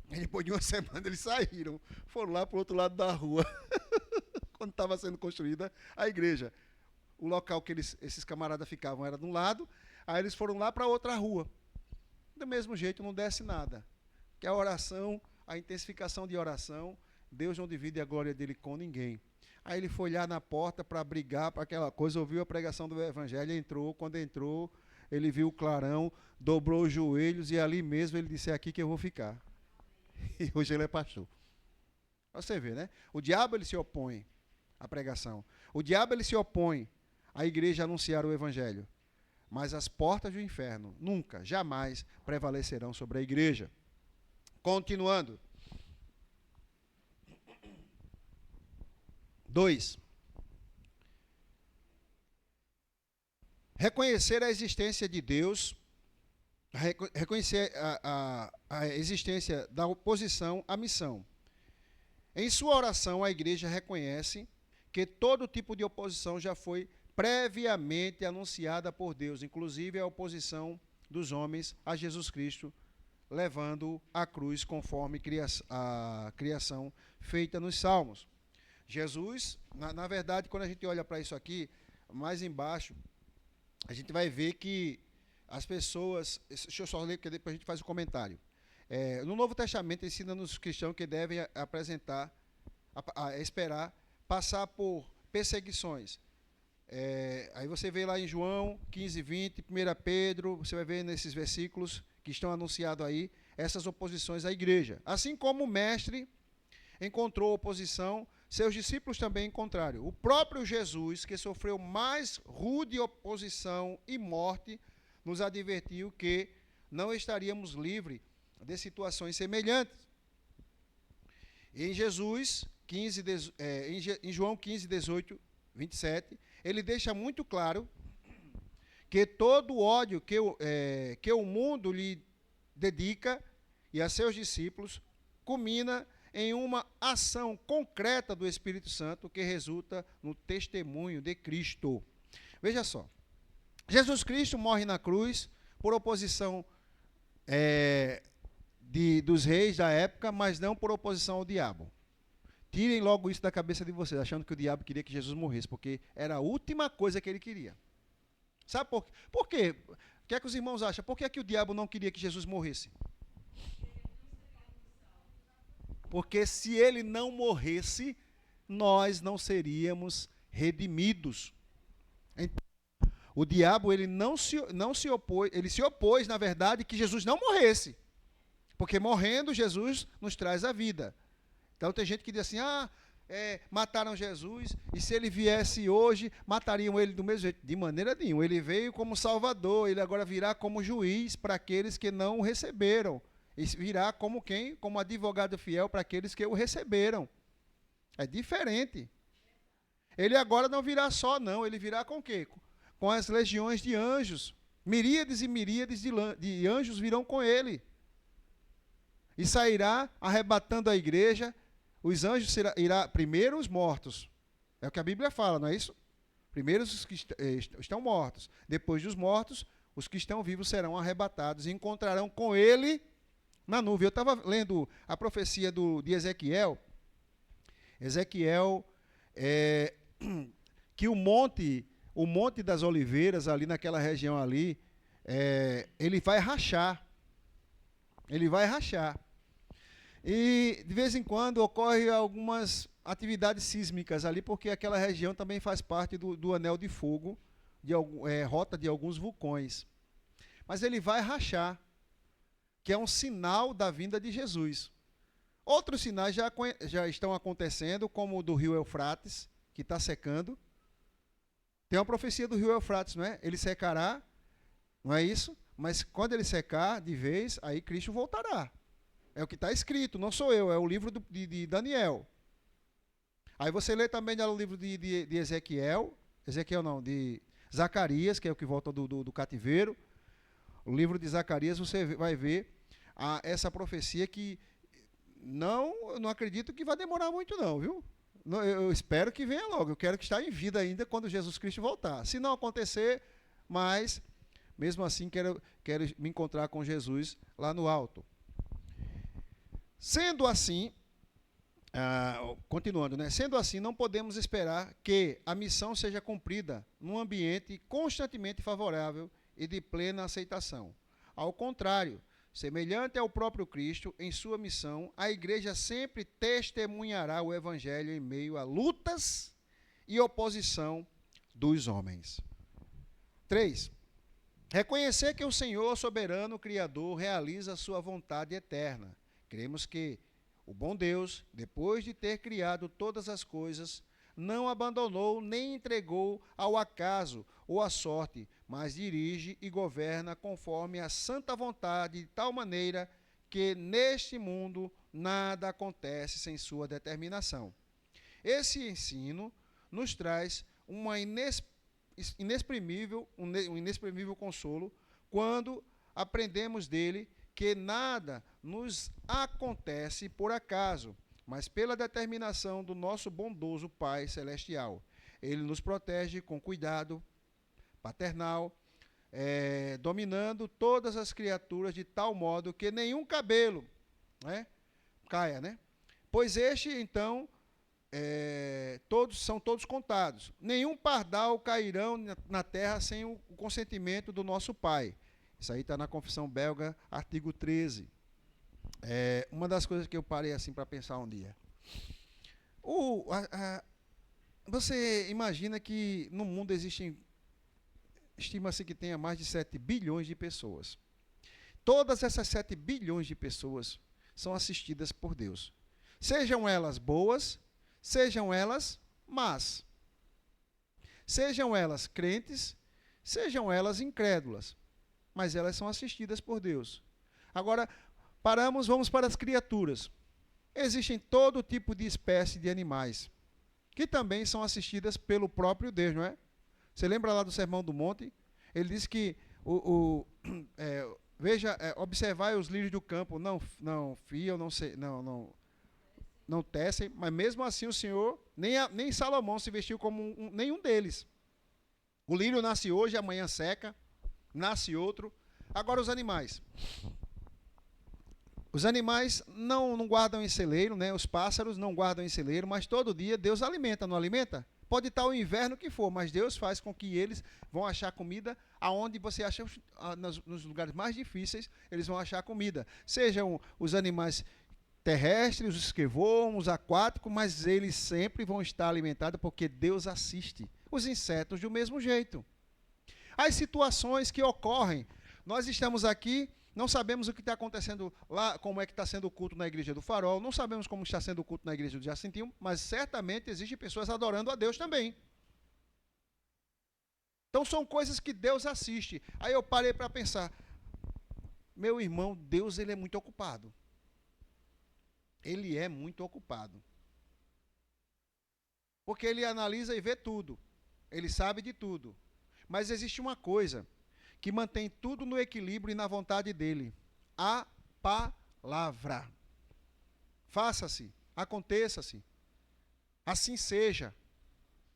S1: E depois de uma semana eles saíram. Foram lá para o outro lado da rua, quando estava sendo construída a igreja. O local que esses camaradas ficavam era de um lado, aí eles foram lá para outra rua. Do mesmo jeito, não desce nada. Que a oração, a intensificação de oração, Deus não divide a glória dele com ninguém. Aí ele foi lá na porta para brigar para aquela coisa, ouviu a pregação do evangelho, entrou. Quando entrou, ele viu o clarão, dobrou os joelhos e ali mesmo ele disse, é aqui que eu vou ficar. E hoje ele é pastor. Você vê, né? O diabo ele se opõe à pregação. O diabo ele se opõe à igreja anunciar o evangelho. Mas as portas do inferno nunca, jamais prevalecerão sobre a igreja. Continuando. 2. Reconhecer a existência de Deus, reconhecer a existência da oposição à missão. Em sua oração, a igreja reconhece que todo tipo de oposição já foi previamente anunciada por Deus, inclusive a oposição dos homens a Jesus Cristo, levando a cruz conforme a criação feita nos Salmos. Jesus, na verdade, quando a gente olha para isso aqui, mais embaixo, a gente vai ver que as pessoas... Deixa eu só ler, porque depois a gente faz o comentário. no Novo Testamento ensina-nos os cristãos que devem esperar passar por perseguições. Aí você vê lá em João 15, 20, 1 Pedro, você vai ver nesses versículos que estão anunciados aí, essas oposições à igreja. Assim como o mestre encontrou oposição, seus discípulos também encontraram. O próprio Jesus, que sofreu mais rude oposição e morte, nos advertiu que não estaríamos livres de situações semelhantes. Em em João 15, 18, 27, ele deixa muito claro que todo o ódio que o mundo lhe dedica e a seus discípulos culmina em uma ação concreta do Espírito Santo que resulta no testemunho de Cristo. Veja só, Jesus Cristo morre na cruz por oposição dos reis da época, mas não por oposição ao diabo. Tirem logo isso da cabeça de vocês, achando que o diabo queria que Jesus morresse, porque era a última coisa que ele queria. Sabe por quê? O que é que os irmãos acham? Por que é que o diabo não queria que Jesus morresse? Porque se ele não morresse, nós não seríamos redimidos. Então, o diabo ele não se opôs, ele se opôs, na verdade, que Jesus não morresse. Porque morrendo, Jesus nos traz a vida. Então tem gente que diz assim, mataram Jesus, e se ele viesse hoje, matariam ele do mesmo jeito. De maneira nenhuma. Ele veio como Salvador, ele agora virá como juiz para aqueles que não o receberam. E virá como quem? Como advogado fiel para aqueles que o receberam. É diferente. Ele agora não virá só, não. Ele virá com o quê? Com as legiões de anjos. Miríades e miríades de anjos virão com ele. E sairá arrebatando a igreja. Os anjos irá primeiro os mortos. É o que a Bíblia fala, não é isso? Primeiro os que estão mortos. Depois dos mortos, os que estão vivos serão arrebatados e encontrarão com ele na nuvem. Eu estava lendo a profecia de Ezequiel. Ezequiel, que o monte das oliveiras, ali naquela região ali, ele vai rachar. Ele vai rachar. E, de vez em quando, ocorrem algumas atividades sísmicas ali, porque aquela região também faz parte do anel de fogo, rota de alguns vulcões. Mas ele vai rachar, que é um sinal da vinda de Jesus. Outros sinais já estão acontecendo, como o do rio Eufrates, que está secando. Tem uma profecia do rio Eufrates, não é? Ele secará, não é isso? Mas quando ele secar de vez, aí Cristo voltará. É o que está escrito, não sou eu, é o livro de Daniel. Aí você lê também no livro de de Zacarias, que é o que volta do cativeiro. O livro de Zacarias, você vai ver essa profecia que eu não acredito que vai demorar muito não, viu? Eu espero que venha logo, eu quero que esteja em vida ainda quando Jesus Cristo voltar. Se não acontecer, mas mesmo assim quero me encontrar com Jesus lá no alto. Sendo assim, continuando, né? Sendo assim, não podemos esperar que a missão seja cumprida num ambiente constantemente favorável e de plena aceitação. Ao contrário, semelhante ao próprio Cristo, em sua missão, a igreja sempre testemunhará o evangelho em meio a lutas e oposição dos homens. 3. Reconhecer que o Senhor, soberano Criador, realiza a sua vontade eterna. Cremos que o bom Deus, depois de ter criado todas as coisas, não abandonou nem entregou ao acaso ou à sorte, mas dirige e governa conforme a santa vontade, de tal maneira que neste mundo nada acontece sem sua determinação. Esse ensino nos traz um inexprimível consolo quando aprendemos dele que nada nos acontece por acaso, mas pela determinação do nosso bondoso Pai Celestial. Ele nos protege com cuidado paternal, dominando todas as criaturas de tal modo que nenhum cabelo caia, né? Pois então, são todos contados. Nenhum pardal cairão na terra sem o consentimento do nosso Pai. Isso aí está na Confissão Belga, artigo 13. Uma das coisas que eu parei assim para pensar um dia. O, a- a- Você imagina que no mundo existem, estima-se que tenha mais de 7 bilhões de pessoas. Todas essas 7 bilhões de pessoas são assistidas por Deus. Sejam elas boas, sejam elas más. Sejam elas crentes, sejam elas incrédulas. Mas elas são assistidas por Deus. Agora, vamos para as criaturas. Existem todo tipo de espécie de animais, que também são assistidas pelo próprio Deus, não é? Você lembra lá do Sermão do Monte? Ele disse que veja, observai os lírios do campo, não fiam, não tecem, mas mesmo assim o Senhor, nem Salomão se vestiu como nenhum deles. O lírio nasce hoje, amanhã seca, nasce outro. Agora os animais. Os animais não guardam em celeiro, né? Os pássaros não guardam em celeiro, mas todo dia Deus alimenta, não alimenta? Pode estar o inverno que for, mas Deus faz com que eles vão achar comida aonde você acha, nos lugares mais difíceis, eles vão achar comida. Sejam os animais terrestres, os que voam, os aquáticos, mas eles sempre vão estar alimentados porque Deus assiste. Os insetos do mesmo jeito. As situações que ocorrem, nós estamos aqui, não sabemos o que está acontecendo lá, como é que está sendo o culto na igreja do Farol, não sabemos como está sendo o culto na igreja do Jacintinho, mas certamente existem pessoas adorando a Deus também. Então são coisas que Deus assiste. Aí eu parei para pensar, meu irmão, Deus ele é muito ocupado. Ele é muito ocupado. Porque ele analisa e vê tudo. Ele sabe de tudo. Mas existe uma coisa que mantém tudo no equilíbrio e na vontade dele: a palavra. Faça-se, aconteça-se, assim seja,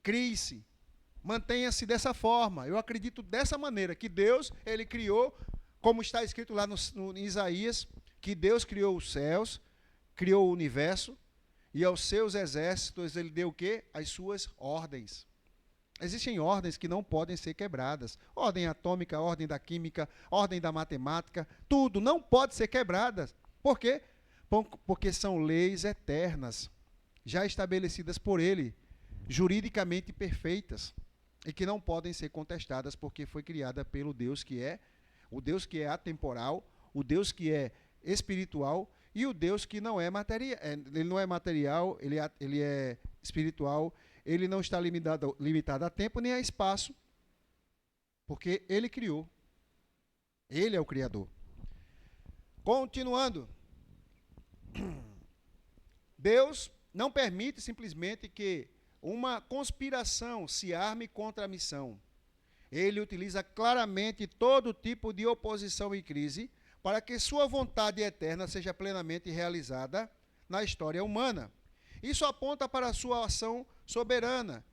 S1: crie-se, mantenha-se dessa forma. Eu acredito dessa maneira, que Deus, ele criou, como está escrito lá em Isaías, que Deus criou os céus, criou o universo, e aos seus exércitos ele deu o quê? As suas ordens. Existem ordens que não podem ser quebradas. Ordem atômica, ordem da química, ordem da matemática, tudo não pode ser quebrada. Por quê? Porque são leis eternas, já estabelecidas por ele, juridicamente perfeitas, e que não podem ser contestadas porque foi criada pelo Deus que é, o Deus que é atemporal, o Deus que é espiritual e o Deus que não é material. Ele não é material, ele é espiritual. Ele não está limitado a tempo nem a espaço, porque ele criou. Ele é o Criador. Continuando. Deus não permite simplesmente que uma conspiração se arme contra a missão. Ele utiliza claramente todo tipo de oposição e crise para que sua vontade eterna seja plenamente realizada na história humana. Isso aponta para a sua ação soberana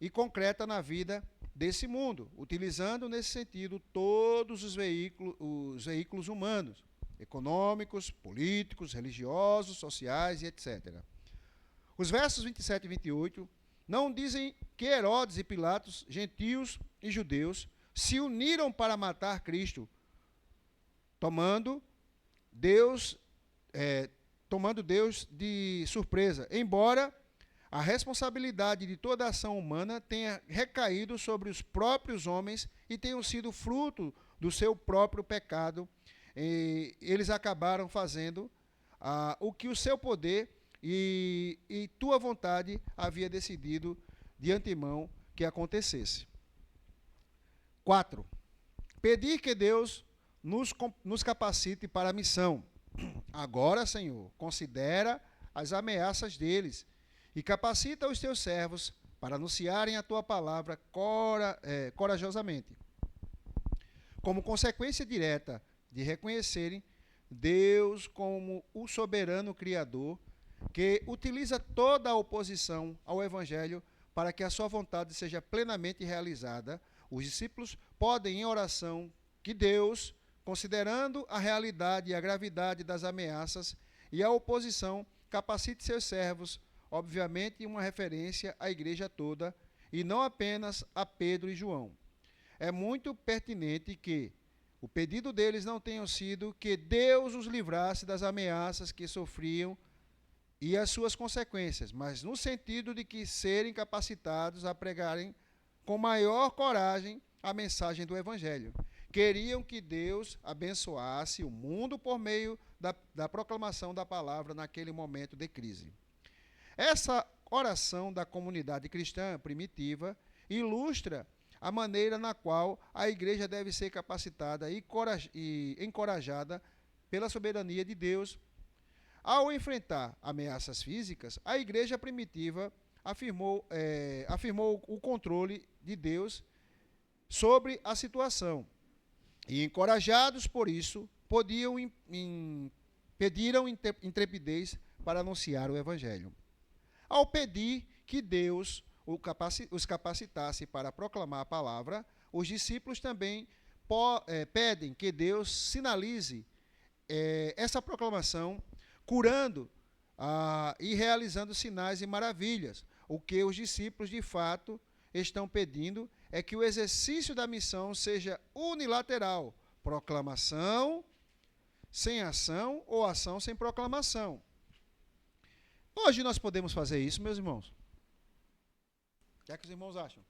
S1: e concreta na vida desse mundo, utilizando nesse sentido todos os veículos humanos, econômicos, políticos, religiosos, sociais e etc. Os versos 27 e 28 não dizem que Herodes e Pilatos, gentios e judeus, se uniram para matar Cristo, tomando Deus de surpresa, embora a responsabilidade de toda a ação humana tenha recaído sobre os próprios homens e tenham sido fruto do seu próprio pecado. Eles acabaram fazendo o que o seu poder e tua vontade havia decidido de antemão que acontecesse. 4. Pedir que Deus nos capacite para a missão. Agora, Senhor, considera as ameaças deles e capacita os teus servos para anunciarem a tua palavra corajosamente. Como consequência direta de reconhecerem Deus como o soberano Criador, que utiliza toda a oposição ao Evangelho para que a sua vontade seja plenamente realizada, os discípulos podem, em oração, que Deus, considerando a realidade e a gravidade das ameaças e a oposição, capacite seus servos, obviamente uma referência à igreja toda, e não apenas a Pedro e João. É muito pertinente que o pedido deles não tenha sido que Deus os livrasse das ameaças que sofriam e as suas consequências, mas no sentido de que serem capacitados a pregarem com maior coragem a mensagem do Evangelho. Queriam que Deus abençoasse o mundo por meio da proclamação da palavra naquele momento de crise. Essa oração da comunidade cristã primitiva ilustra a maneira na qual a igreja deve ser capacitada e encorajada pela soberania de Deus. Ao enfrentar ameaças físicas, a igreja primitiva afirmou o controle de Deus sobre a situação. E, encorajados por isso, pediram intrepidez para anunciar o Evangelho. Ao pedir que Deus os capacitasse para proclamar a palavra, os discípulos também pedem que Deus sinalize essa proclamação, curando e realizando sinais e maravilhas. O que os discípulos, de fato, estão pedindo é que o exercício da missão seja unilateral, proclamação sem ação ou ação sem proclamação. Hoje nós podemos fazer isso, meus irmãos? O que é que os irmãos acham?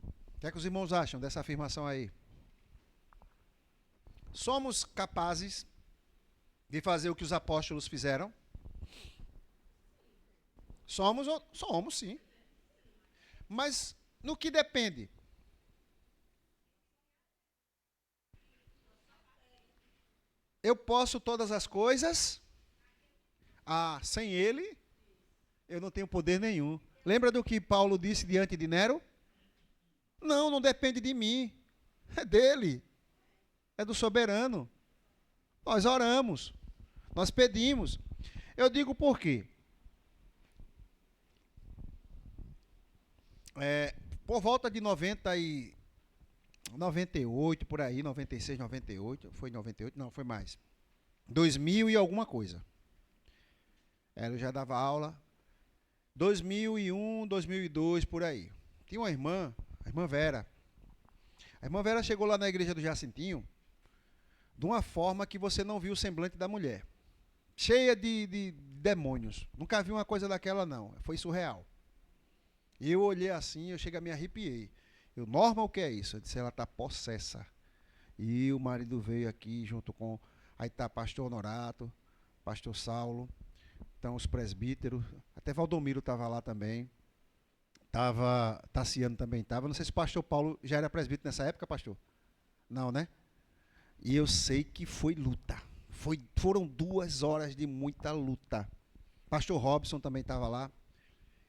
S1: O que é que os irmãos acham dessa afirmação aí? Somos capazes de fazer o que os apóstolos fizeram? Somos sim. Mas no que depende? Eu posso todas as coisas? Sem ele, eu não tenho poder nenhum. Lembra do que Paulo disse diante de Nero? Não depende de mim. É dele. É do soberano. Nós oramos. Nós pedimos. Eu digo por quê? Por volta de 98, por aí, 96, 98, foi 98? Não, foi mais. 2000 e alguma coisa. Eu já dava aula. 2001, 2002, por aí. Tinha uma irmã, a irmã Vera. A irmã Vera chegou lá na igreja do Jacintinho de uma forma que você não viu o semblante da mulher. Cheia de demônios. Nunca vi uma coisa daquela, não. Foi surreal. E eu olhei assim, eu cheguei a me arrepiei. Norma, o que é isso? Eu disse, ela está possessa. E o marido veio aqui junto com... Aí está pastor Honorato, pastor Saulo, então os presbíteros, até Valdomiro estava lá também. Tassiano também estava. Não sei se o pastor Paulo já era presbítero nessa época, pastor? Não, né? E eu sei que foi luta. Foram 2 horas de muita luta. Pastor Robson também estava lá.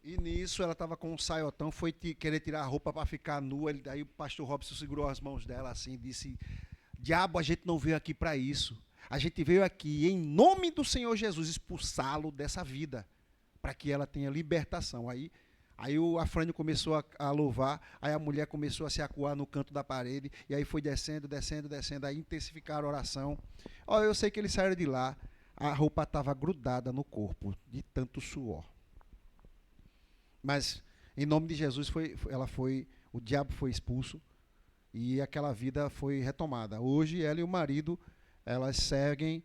S1: E nisso ela estava com um saiotão, foi querer tirar a roupa para ficar nua. Aí o pastor Robson segurou as mãos dela assim e disse, diabo, a gente não veio aqui para isso. A gente veio aqui em nome do Senhor Jesus expulsá-lo dessa vida, para que ela tenha libertação. Aí o Afrânio começou a louvar, aí a mulher começou a se acuar no canto da parede, e aí foi descendo, aí intensificaram a oração. Eu sei que eles saíram de lá, a roupa estava grudada no corpo, de tanto suor. Mas, em nome de Jesus, o diabo foi expulso, e aquela vida foi retomada. Hoje, ela e o marido, elas servem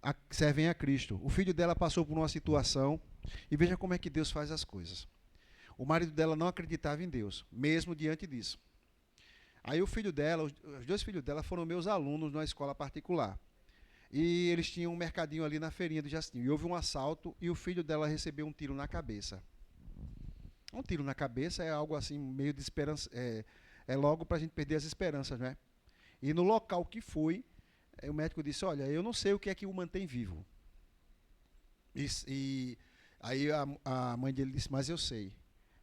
S1: a Cristo. O filho dela passou por uma situação, e veja como é que Deus faz as coisas. O marido dela não acreditava em Deus, mesmo diante disso. Aí os 2 filhos dela foram meus alunos na escola particular. E eles tinham um mercadinho ali na feirinha do Jacintinho. E houve um assalto e o filho dela recebeu um tiro na cabeça. Um tiro na cabeça é algo assim, meio de esperança. É logo para a gente perder as esperanças, né? E no local que foi, o médico disse, olha, eu não sei o que é que o mantém vivo. E aí a mãe dele disse, mas eu sei.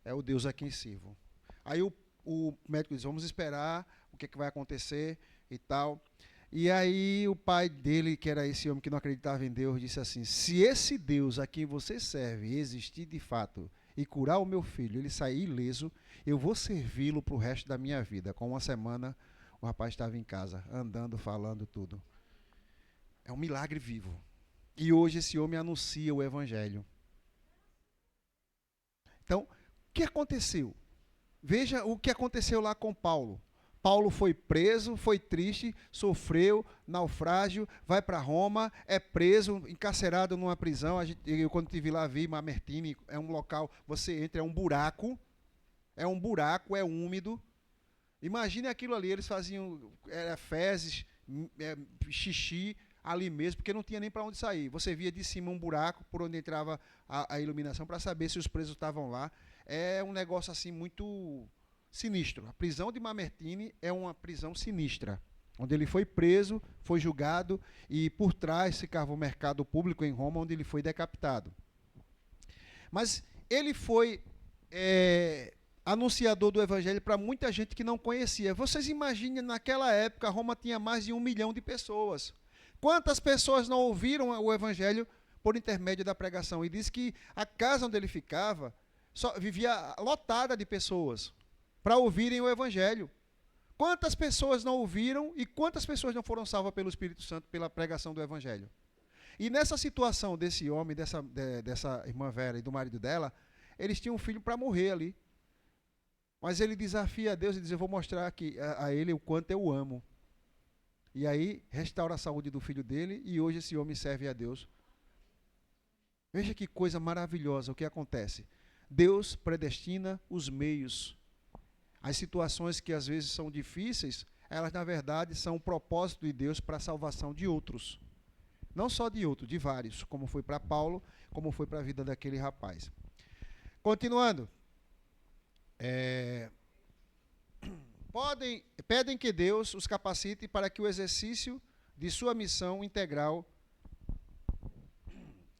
S1: É o Deus a quem sirvo. Aí o médico disse, vamos esperar o que é que vai acontecer e tal. E aí o pai dele, que era esse homem que não acreditava em Deus, disse assim, se esse Deus a quem você serve existir de fato e curar o meu filho, ele sair ileso, eu vou servi-lo para o resto da minha vida. Com uma semana, o rapaz estava em casa, andando, falando tudo. É um milagre vivo. E hoje esse homem anuncia o Evangelho. Então, o que aconteceu? Veja o que aconteceu lá com Paulo. Paulo foi preso, foi triste, sofreu naufrágio, vai para Roma, é preso, encarcerado numa prisão. Eu, quando estive lá, vi Mamertine, é um local, você entra, é um buraco, é úmido. Imagine aquilo ali, eles faziam fezes, xixi ali mesmo, porque não tinha nem para onde sair. Você via de cima um buraco por onde entrava a iluminação para saber se os presos estavam lá. É um negócio assim muito sinistro. A prisão de Mamertine é uma prisão sinistra, onde ele foi preso, foi julgado e por trás ficava o mercado público em Roma, onde ele foi decapitado. Mas ele foi anunciador do evangelho para muita gente que não conhecia. Vocês imaginem, naquela época, Roma tinha mais de 1 milhão de pessoas. Quantas pessoas não ouviram o evangelho por intermédio da pregação? E diz que a casa onde ele ficava vivia lotada de pessoas para ouvirem o evangelho. Quantas pessoas não ouviram e quantas pessoas não foram salvas pelo Espírito Santo pela pregação do evangelho? E nessa situação desse homem, dessa irmã Vera e do marido dela, eles tinham um filho para morrer ali. Mas ele desafia a Deus e diz: eu vou mostrar aqui a ele o quanto eu amo. E aí restaura a saúde do filho dele e hoje esse homem serve a Deus. Veja que coisa maravilhosa o que acontece. Deus predestina os meios. As situações que às vezes são difíceis, elas na verdade são o propósito de Deus para a salvação de outros. Não só de outros, de vários, como foi para Paulo, como foi para a vida daquele rapaz. Continuando. Pedem que Deus os capacite para que o exercício de sua missão integral,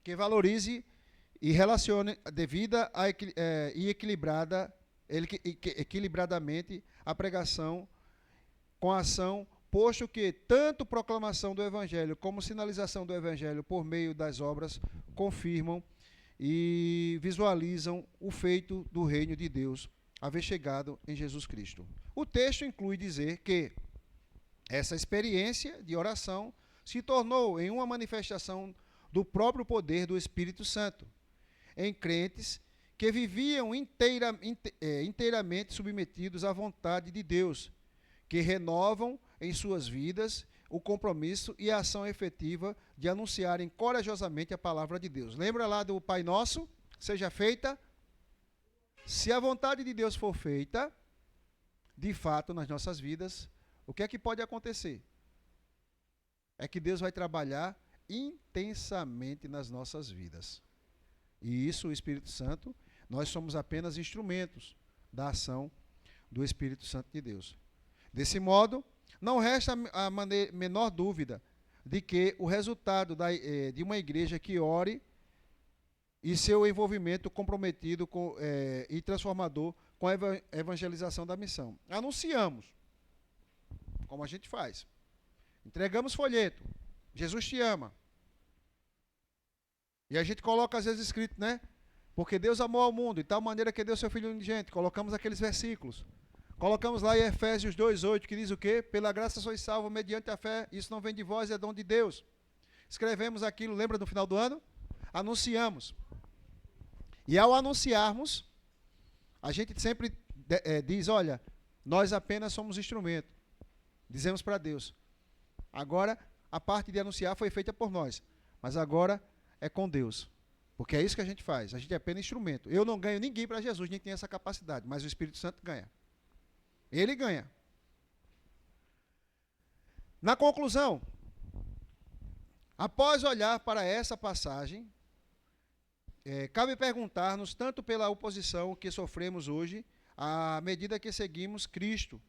S1: que valorize e relacione devida e equilibradamente a pregação com a ação, posto que tanto proclamação do Evangelho como sinalização do Evangelho por meio das obras confirmam e visualizam o feito do reino de Deus haver chegado em Jesus Cristo. O texto inclui dizer que essa experiência de oração se tornou em uma manifestação do próprio poder do Espírito Santo, em crentes que viviam inteiramente submetidos à vontade de Deus, que renovam em suas vidas o compromisso e a ação efetiva de anunciarem corajosamente a palavra de Deus. Lembra lá do Pai Nosso? Seja feita. Se a vontade de Deus for feita, de fato, nas nossas vidas, o que é que pode acontecer? É que Deus vai trabalhar intensamente nas nossas vidas. E isso, o Espírito Santo, nós somos apenas instrumentos da ação do Espírito Santo de Deus. Desse modo, não resta a menor dúvida de que o resultado de uma igreja que ore e seu envolvimento comprometido e transformador com a evangelização da missão. Anunciamos, como a gente faz. Entregamos folheto. Jesus te ama. E a gente coloca às vezes escrito, né? Porque Deus amou ao mundo, de tal maneira que deu seu Filho unigênito. Colocamos aqueles versículos. Colocamos lá em Efésios 2:8, que diz o quê? Pela graça sois salvos mediante a fé, isso não vem de vós, é dom de Deus. Escrevemos aquilo, lembra no final do ano? Anunciamos. E ao anunciarmos, a gente sempre diz, olha, nós apenas somos instrumento. Dizemos para Deus. Agora, a parte de anunciar foi feita por nós, mas agora é com Deus. Porque é isso que a gente faz, a gente é apenas instrumento. Eu não ganho ninguém para Jesus, nem tem essa capacidade, mas o Espírito Santo ganha. Ele ganha. Na conclusão, após olhar para essa passagem, cabe perguntar-nos, tanto pela oposição que sofremos hoje, à medida que seguimos Cristo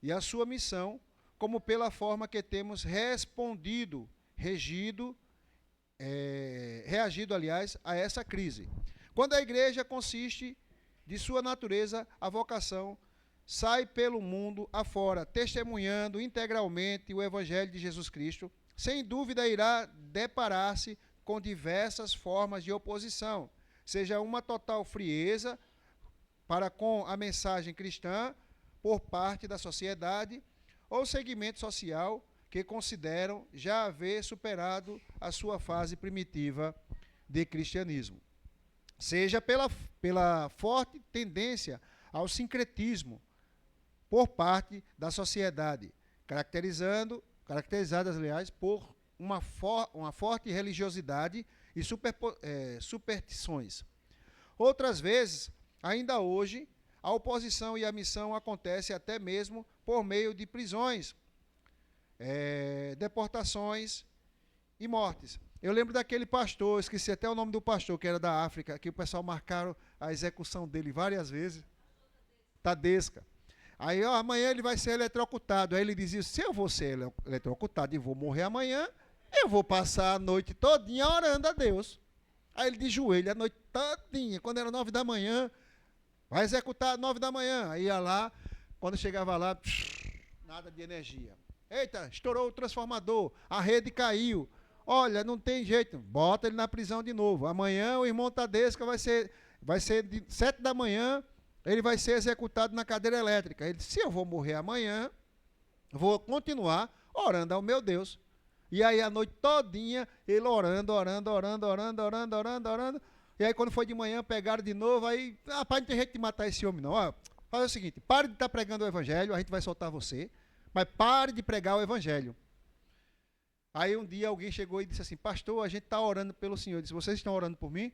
S1: e a sua missão, como pela forma que temos reagido, aliás, a essa crise. Quando a igreja consiste de sua natureza, a vocação sai pelo mundo afora, testemunhando integralmente o Evangelho de Jesus Cristo, sem dúvida irá deparar-se com diversas formas de oposição, seja uma total frieza para com a mensagem cristã por parte da sociedade ou segmento social que consideram já haver superado a sua fase primitiva de cristianismo. Seja pela forte tendência ao sincretismo por parte da sociedade, caracterizadas, aliás, por uma forte religiosidade e superstições. Outras vezes, ainda hoje, a oposição e a missão acontece até mesmo por meio de prisões, deportações e mortes. Eu lembro daquele pastor, esqueci até o nome do pastor, que era da África, que o pessoal marcaram a execução dele várias vezes. Tadesca. Aí, amanhã ele vai ser eletrocutado. Aí ele dizia, se eu vou ser eletrocutado e vou morrer amanhã, eu vou passar a noite todinha orando a Deus. Aí ele de joelho, a noite todinha, quando era 9 da manhã, vai executar 9 da manhã. Aí ia lá, quando chegava lá, nada de energia. Eita, estourou o transformador, a rede caiu. Olha, não tem jeito, bota ele na prisão de novo. Amanhã o irmão Tadesca vai ser de 7 da manhã, ele vai ser executado na cadeira elétrica. Ele disse, se eu vou morrer amanhã, vou continuar orando ao meu Deus. E aí a noite todinha, ele orando. E aí quando foi de manhã, pegaram de novo, aí, rapaz, não tem jeito de matar esse homem não. Ó, faz o seguinte, pare de estar pregando o evangelho, a gente vai soltar você, mas pare de pregar o evangelho. Aí um dia alguém chegou e disse assim, pastor, a gente está orando pelo senhor. Eu disse, vocês estão orando por mim?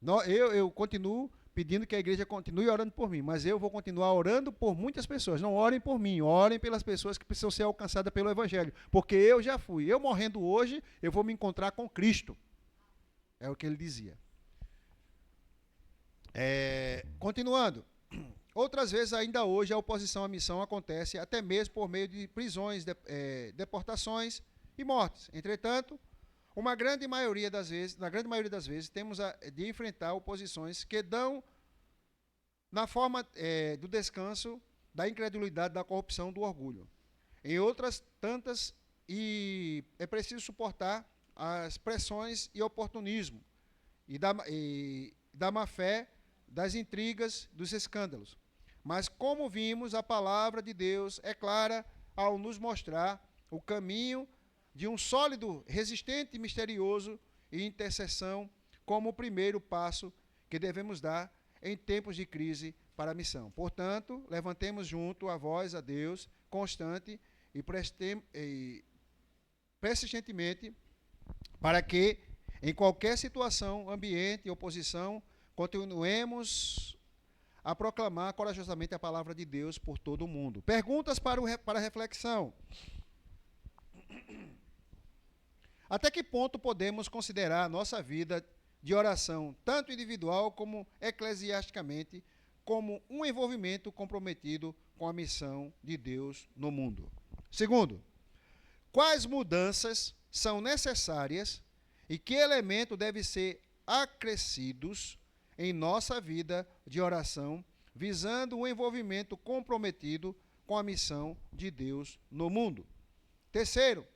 S1: Não, eu continuo pedindo que a igreja continue orando por mim, mas eu vou continuar orando por muitas pessoas. Não orem por mim, orem pelas pessoas que precisam ser alcançadas pelo evangelho, porque eu já fui. Eu morrendo hoje, eu vou me encontrar com Cristo. É o que ele dizia. Continuando. Outras vezes, ainda hoje, a oposição à missão acontece até mesmo por meio de prisões, deportações e mortes. Entretanto, na grande maioria das vezes, temos de enfrentar oposições que dão na forma do descanso, da incredulidade, da corrupção, do orgulho. Em outras tantas, e é preciso suportar as pressões e oportunismo, e da má-fé, das intrigas, dos escândalos. Mas, como vimos, a palavra de Deus é clara ao nos mostrar o caminho de um sólido, resistente, misterioso e intercessão como o primeiro passo que devemos dar em tempos de crise para a missão. Portanto, levantemos junto a voz a Deus, constante e persistentemente, para que, em qualquer situação, ambiente e oposição, continuemos a proclamar corajosamente a palavra de Deus por todo o mundo. Perguntas para a reflexão. Até que ponto podemos considerar a nossa vida de oração, tanto individual como eclesiasticamente, como um envolvimento comprometido com a missão de Deus no mundo? Segundo, quais mudanças são necessárias e que elemento deve ser acrescidos em nossa vida de oração, visando um envolvimento comprometido com a missão de Deus no mundo? Terceiro,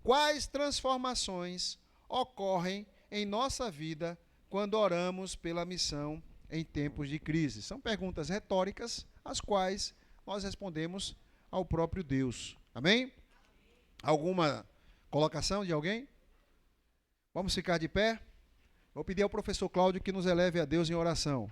S1: quais transformações ocorrem em nossa vida quando oramos pela missão em tempos de crise? São perguntas retóricas, as quais nós respondemos ao próprio Deus. Amém? Alguma colocação de alguém? Vamos ficar de pé? Vou pedir ao professor Cláudio que nos eleve a Deus em oração.